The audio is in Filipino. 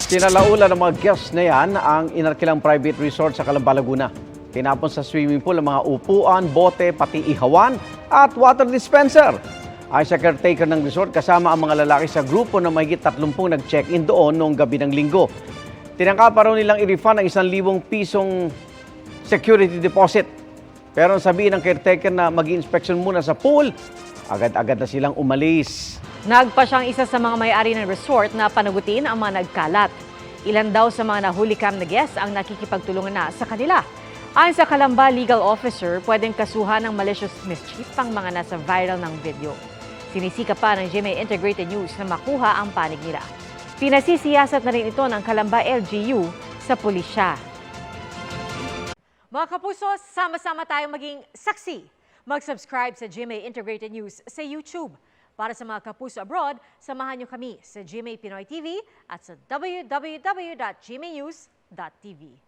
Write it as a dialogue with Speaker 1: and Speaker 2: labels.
Speaker 1: Sinalaulan ng mga guests na yan ang inarkilang private resort sa Calamba, Laguna. Tinapon sa swimming pool ang mga upuan, bote, pati ihawan at water dispenser. Ay sa caretaker ng resort kasama ang mga lalaki sa grupo na mahigit 30 nag-check-in doon noong gabi ng linggo. Tinangka pa raw nilang i-refund ang 1,000 pisong security deposit. Pero ang sabihin ng caretaker na mag-i-inspection muna sa pool, agad-agad na silang umalis.
Speaker 2: Nagpa siyang isa sa mga may-ari ng resort na panagutin ang mga nagkalat. Ilan daw sa mga nahuli-cam na guests ang nakikipagtulungan na sa kanila. Ayon sa Calamba Legal Officer, pwedeng kasuhan ng malicious mischief ang mga nasa viral ng video. Sinisika pa ng GMA Integrated News na makuha ang panig nila. Pinasisiyasat na rin ito ng Calamba LGU sa pulisya. Mga kapuso, sama-sama tayong maging saksi. Mag-subscribe sa GMA Integrated News sa YouTube. Para sa mga kapuso abroad, samahan niyo kami sa GMA Pinoy TV at sa www.gmanews.tv.